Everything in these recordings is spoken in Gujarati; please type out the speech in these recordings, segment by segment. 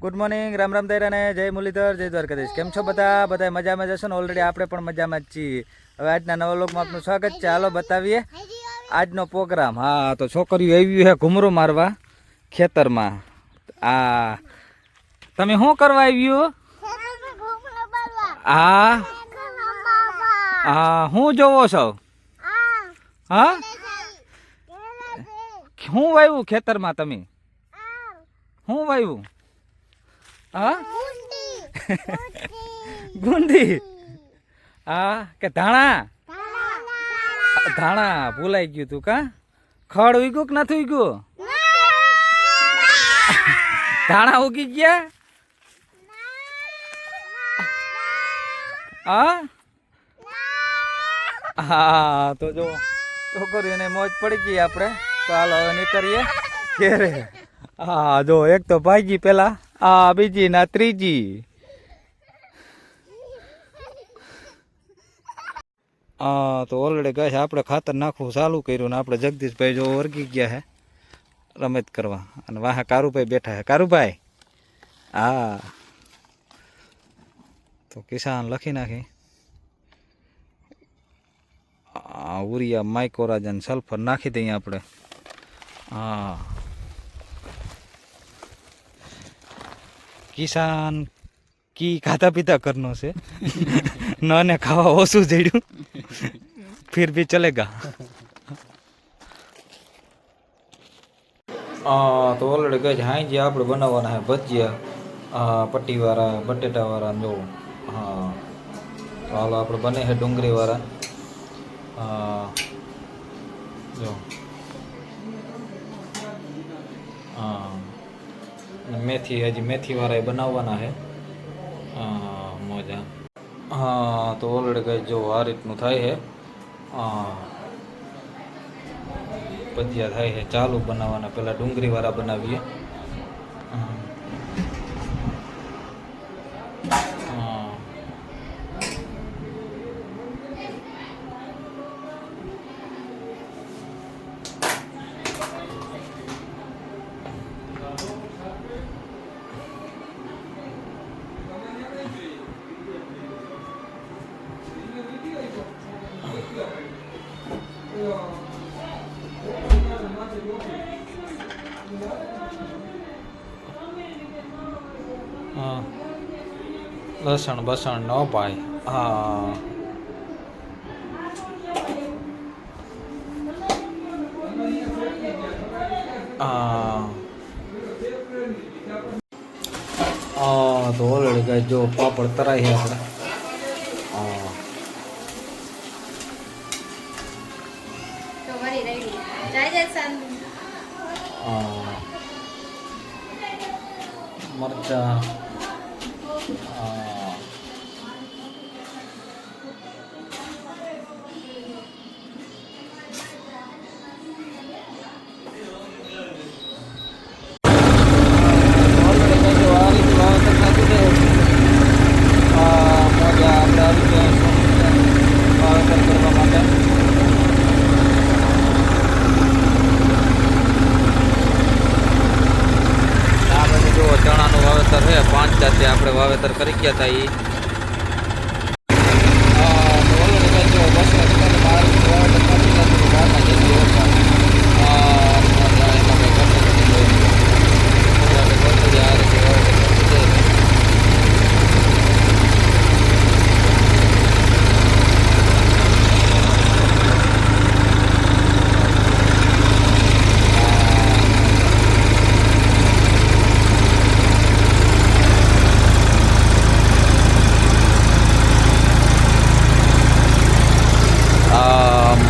ગુડ મોર્નિંગ, રામ રામ દૈરા ને જય મુરલીધર, જય દ્વારકાધીશ. કેમ છો બધા? બધા મજામાં જશો ને? ઓલરેડી આપણે પણ મજામાં જ છીએ. હવે આજના નવા લોકમાં આપનું સ્વાગત છે. હાલો બતાવીએ આજનો પ્રોગ્રામ. હા, તો છોકરીઓ આવી છે ઘૂમરો મારવા ખેતરમાં. આ તમે શું કરવા આવ્યું? હા હા, શું જોવો છો? હા, શું વાવ્યું ખેતરમાં તમે? શું વાવ્યું? હા, ગુંદી. હા કે ધાણા? ધાણા ભૂલાઈ ગયું તું કા? ખડ ઉગ્યું કે નથી ઉગ્યું? ધાણા ઉગી ગયા? હા હા, તો જો છોકરીઓને મોજ પડી ગઈ આપણે. તો હાલો હવે નીકળીએ ઘેરે. હા જો, એક તો ભાગી પેલા, આ બીજી ના ત્રીજી. હા, તો ઓલરેડી કહે છે આપણે ખાતર નાખવું ચાલુ કર્યું ને આપણે જગદીશભાઈ જો વર્ગી ગયા છે રમત કરવા. અને વાહ કારુભાઈ બેઠા છે. કારુભાઈ, હા તો કિસાન લખી નાખી. ઉરિયા માઇકોરાજન સલ્ફર નાખી દઈએ આપણે. હા, કિસાન કી ખાતા પીતા કરનો છે. નાને ખાવા ઓછું જડ્યું, ફિર ભી ચલેગા. તો ઓલરેડી કહે છે હાઈ જે આપણે બનાવવાના છે ભજીયા, પટ્ટીવાળા બટેટાવાળા. જો હા, તો હાલો આપણે બને છે ડુંગળીવાળા. જો હા, મેથી, હજી મેથીવાળા બનાવવાના છે. મજા. હા, તો ઓલરેડી કહે જો આ રીતનું થાય છે. ભજીયા થાય છે ચાલુ બનાવવાના. પહેલાં ડુંગળીવાળા બનાવીએ. હા, હા, લસણ બસણ ન ભાઈ. હા, તો ઓલરેડી ગાય જો પાપડ તરાય છે આપણે. મરચા, ચણાનું વાવેતર છે. 5 જાતે આપણે વાવેતર કરી ગયા હતા.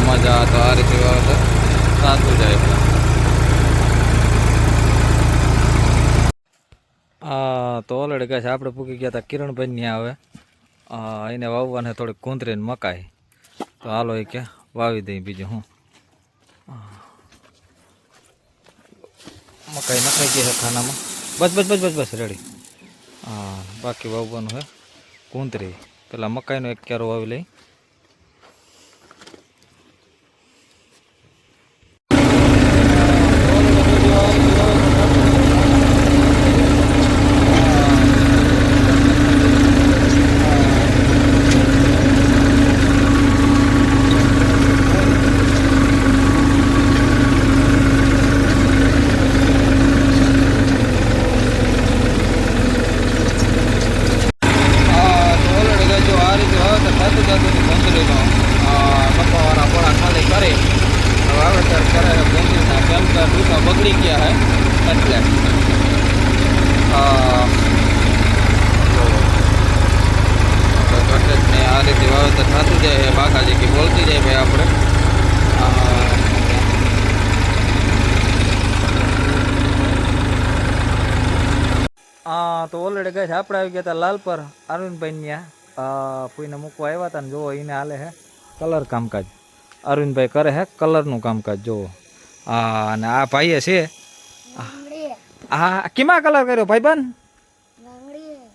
મજા તો આ રીતે વાવેતર સાચું જાય. તો ઓલરેડી કહે છે આપણે પૂકી ગયા હતા કિરણભાઈ ને. આવે એને વાવવાને થોડીક કુંતરીને મકાઈ. તો હાલો એ કે વાવી દઈ. બીજું હું મકાઈ નખાઈ ગઈ છે ખાનામાં. બસ બસ બસ બસ બસ રેડી. હા, બાકી વાવવાનું છે કુંતરી. પેલા મકાઈનો એક ક્યારો વાવી લઈ. હા તો ઓલરેડી ગઈ આપણે આવી ગયા હતા લાલ પર અરવિંદભાઈ ત્યાં કોઈને મૂકવા આવ્યા હતા ને જુઓ એને હાલે હે કલર કામકાજ અરવિંદભાઈ કરે હે કલરનું કામકાજ જુઓ હા અને આ ભાઈએ છે હા કેમાં કલર કર્યો ભાઈબંધ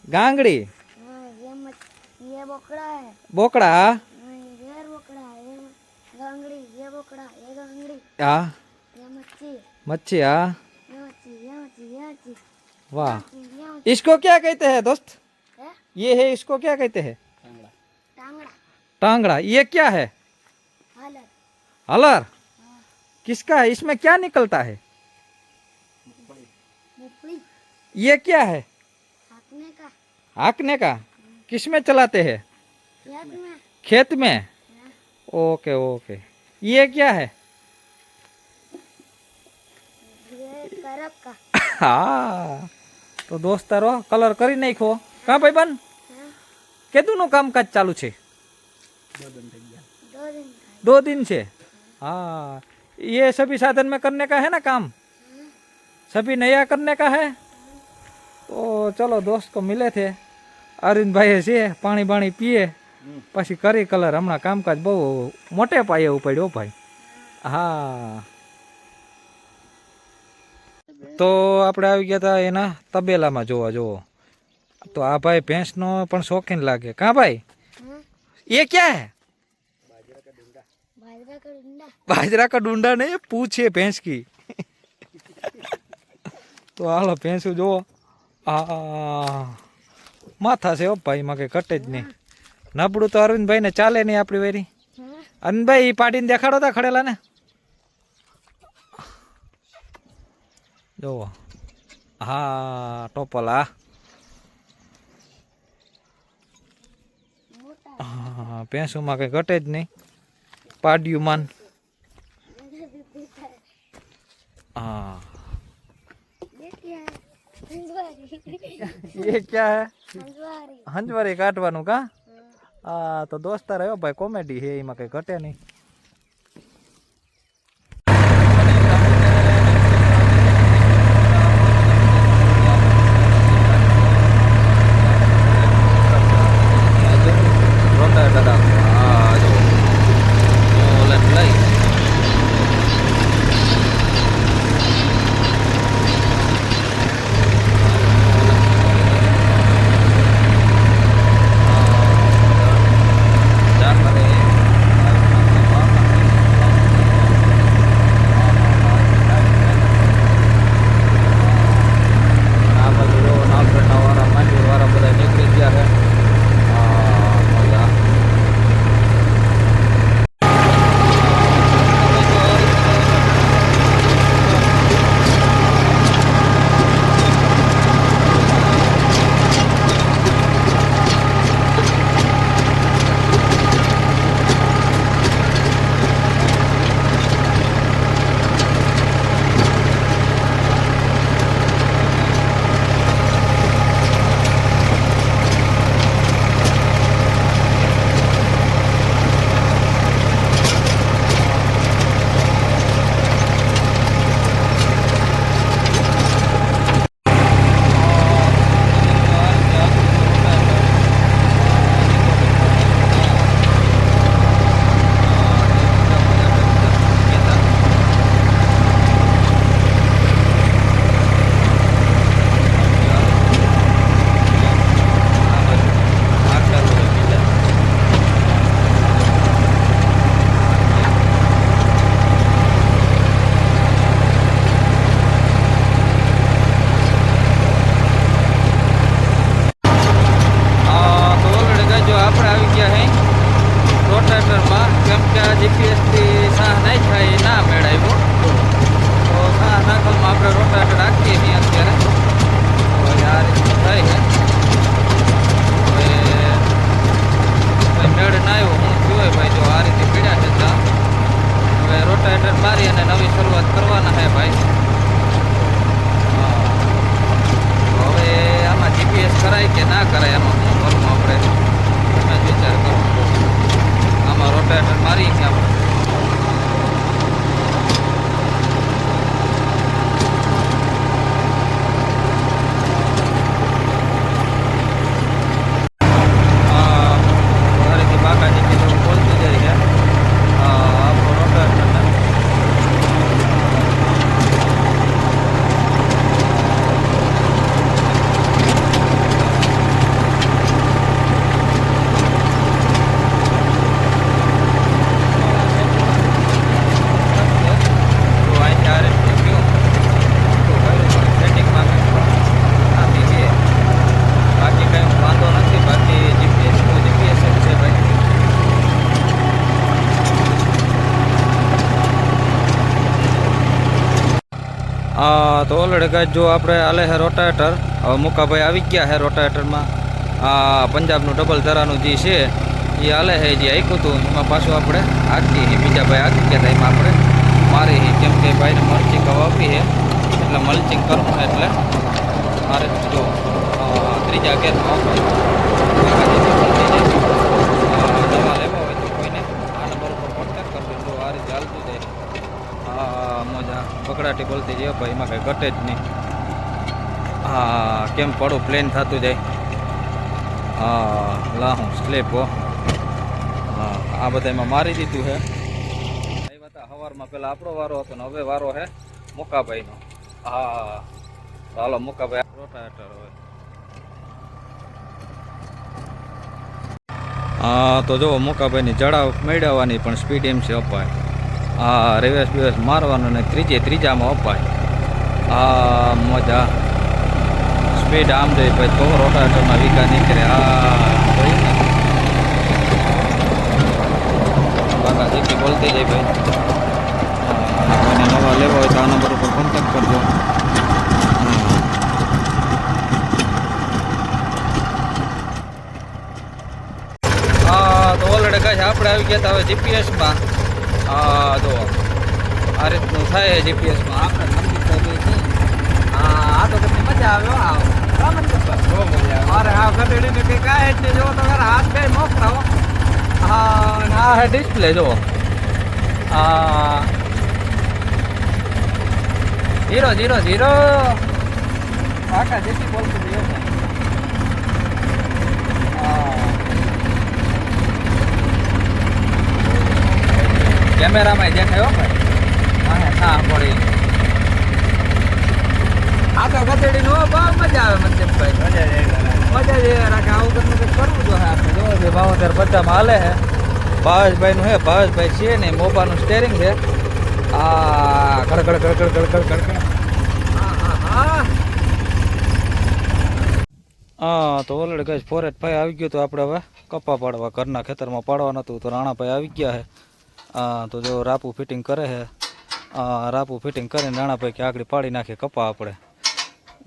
ગાંગડી બોકડા હા हाँ मच्छी हाँ वाह इसको क्या कहते हैं दोस्त ये है इसको क्या कहते हैं टांगड़ा ये क्या है हलर किसका है इसमें क्या निकलता है ये क्या है हाँकने का किसमें चलाते हैं खेत में ओके ओके ये क्या है હા તો દોસ્તારો કલર કરી નાખો કા ભાઈ બન કેટલું નું કામકાજ ચાલુ છે 2 दिन से हाँ ये सभी साधन में करने का है ना काम सभी नया करने का है तो चलो दोस्त को मिले थे अरविंद भाई છે પાણી બાણી પીએ પછી કરી કલર હમણાં કામકાજ બહુ મોટે પાયે ઉપાડ્યો ભાઈ હા તો આપણે આવી ગયા હતા એના તબેલામાં જોવા જોવો તો આ ભાઈ ભેંસનો પણ શોખીન લાગે કા ભાઈ ये क्या है बाजरा का डूंडा नहीं पूछे भैंस की तो हालो भैंस जो माथा से भाई में कटे ज नहीं नबड़ू तो अरविंद भाई ने चाले नहीं अपनी वेरी अरविंद भाई पाटी ने देखाड़ो था खड़ेला ने जो हाँ टोपला हाँ भैंसों में कहीं घटे ज नहीं पाड्यू मान हाँ ये क्या है हंजवारी काटवानू का हाँ तो दोस्ता रहो भाई कॉमेडी है इमा कहीं घटे नहीं તો ઓલરેડી ગાય જો આપણે હાલે છે રોટાવેટર. હવે મુકાભાઈ આવી ગયા છે રોટાવેટરમાં. આ પંજાબનું ડબલ ધરાનું જે છે એ હાલે છે, જે આખ્યું હતું એમાં પાછું આપણે હાકી બીજા ભાઈ હાકી ગયા હતા એમાં આપણે મારી કેમ કે ભાઈને મલ્ચિંગ આપી છે એટલે મલ્ચિંગ કરવું છે એટલે મારે જો ત્રીજા ગેરમાં દવા લેવા હોય તો કોઈને આ નંબર ઉપર કોન્ટેક્ટ કરજો. જો આ રીતે ચાલતું જાય. હા મજા બકડાટી બોલતી જાય ભાઈ, એમાં કંઈ ઘટે જ નહીં. હા કેમ પડું પ્લેન થતું જાય. હા લાહું સ્લેપ હો. હા આ બધા એમાં મારી દીધું છે. આવ્યા હતા સવારમાં પેલા આપણો વારો હતો ને હવે વારો છે મુકાભાઈનો. હા ચાલો મુકાભાઈ રોટાવેટર હોય. હા તો જો મુકાભાઈની જડાવ મેળવવાની પણ સ્પીડ એમ છે અપાય. હા રિવેસ બેવેસ મારવાનું ને ત્રીજામાં અપાય. હા મજા સ્પીડ આમ જાય ભાઈ તો રોટાવેટરમાં વીઘા નીકળે. હા જોઈ ને બાકા જેટલી બોલતી જાય ભાઈ. કોઈને નવા લેવા હોય તો આ નંબર ઉપર કોન્ટેક્ટ કરજો. હા તો ઓલરેડી કાંઈ આપણે આવી ગયા હતા હવે જીપીએસમાં. હા જો આ રીતનું થાય જીપીએસમાં આપણે નક્કી થઈ ગઈ છે. હા આ તો કેટલી મજા આવે. અરે હા ગધેડીને કંઈ કાંઈ એટલે જો તો હાથ બે મોકરાવો. હા આ હે ડિસ્પ્લે જો. હા 000 કાકા જેટલી બોલતું છે. કેમેરામાં દેખાયો ભાઈ. હા પડી આ તો ગધેડી નો બહુ મજા આવે મનસુખભાઈ. મજા જ રાખે. આવું કંઈક કંઈક કરવું જોઈએ આપણે. જો છે 72 હાલે છે. ભાવેશભાઈનું છે. ભાવેશભાઈ છે ને મોબાનું સ્ટેરિંગ છે. આ ગડગડ ગડગડ ગડગડ ગડગડ. હા તો ઓલરેડી કઈ 485 આવી ગયું. તો આપણે હવે કપા પાડવા ઘરના ખેતરમાં પાડવાનું હતું તો રાણાભાઈ આવી ગયા છે. તો જો રાપુ ફિટિંગ કરે છે. રાપુ ફિટિંગ કરીને રાણાભાઈ કે આગળ પાડી નાખીએ કપા આપણે.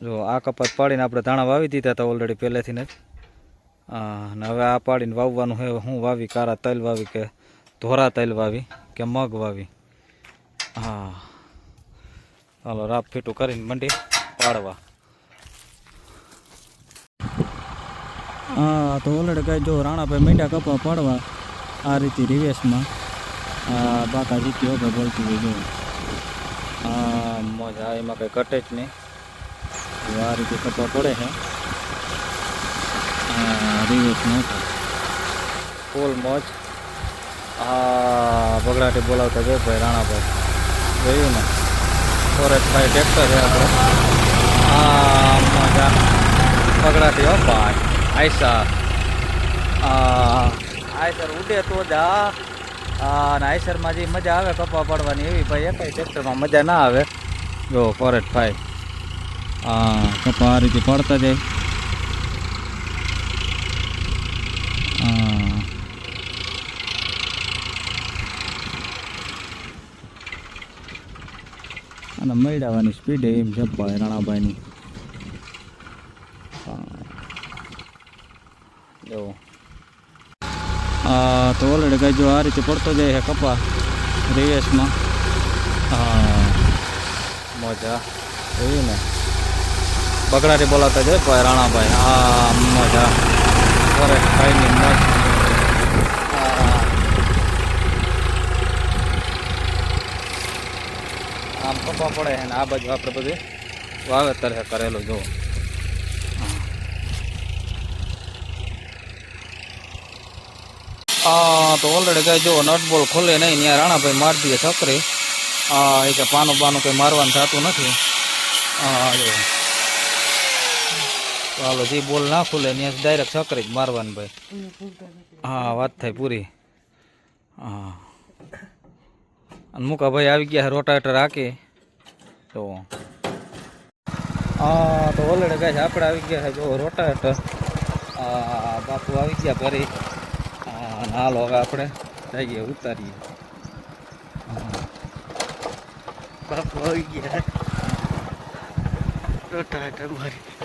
જો આ કપાસ પાડીને આપણે ધાણા વાવી દીધા હતા ઓલરેડી પહેલેથી જ. ને હવે આ પાડીને વાવવાનું છે. હું વાવી કારા તલ વાવી કે ધોરા તલ વાવી કે મગ વાવી. હા ચાલો રાપ ફીટું કરીને મંડી પાડવા. હા તો ઓલરેડી કાંઈ જો રાણાભાઈ મંડ્યા કપા પાડવા આ રીતે રિવેશમાં. બાકા જીતી હો ભાઈ બોલતી હોય જો. હા મજા એમાં કંઈ ઘટે જ નહીં. આ રીતે કપા પડે છે. રિવેશ નહોતો ફૂલ મોજ. હા બગડાટી બોલાવતા જો ભાઈ રાણાભાઈ જોયું ને. 485 ટ્રેક્ટર છે આપણે. હા મજા બગડાટી હો ભાઈ. આયસર આયસર ઉડે તો જ. અને આયસરમાં જે મજા આવે કપા પાડવાની એવી ભાઈ એકાઈ ટ્રેક્ટરમાં મજા ના આવે. જો 485 કપા આ રીતે પાડતા જાય. અને મેળવવાની સ્પીડ એમ છે ભાઈ રાણાભાઈની. જો તો ઓલરેડી કાંઈ જો આ રીતે પડતો જાય છે કપા રિવેશમાં. મજા જોયું ને. બગડાટી બોલાવતા જાય ભાઈ રાણાભાઈ. હા મજા કરે ભાઈની મોજ. આમ કપા પડે છે ને આ બાજુ આપણે બધું વાવેતર છે કરેલું. જો તો ઓલરેડી કાંઈ જો નટ બોલ ખોલે નહીં ત્યાં રાણાભાઈ મારી દઈએ છકરી. એ કે પાનું બાનું કંઈ મારવાનું થતું નથી. જો ચાલો જે બોલ ના ખુલે ત્યાં ડાયરેક્ટ છકરી જ મારવાની ભાઈ. હા વાત થાય પૂરી. અને મુકાભાઈ આવી ગયા રોટાવેટર હાકી. તો તો ઓલરેડી કાંઈ આપણે આવી ગયા છે જો રોટાવેટર. બાપુ આવી ગયા ભરી. હાલો હવે આપણે જઈએ ઉતારીએ. બાપુ આવી ગયા. તો ટાટા મારી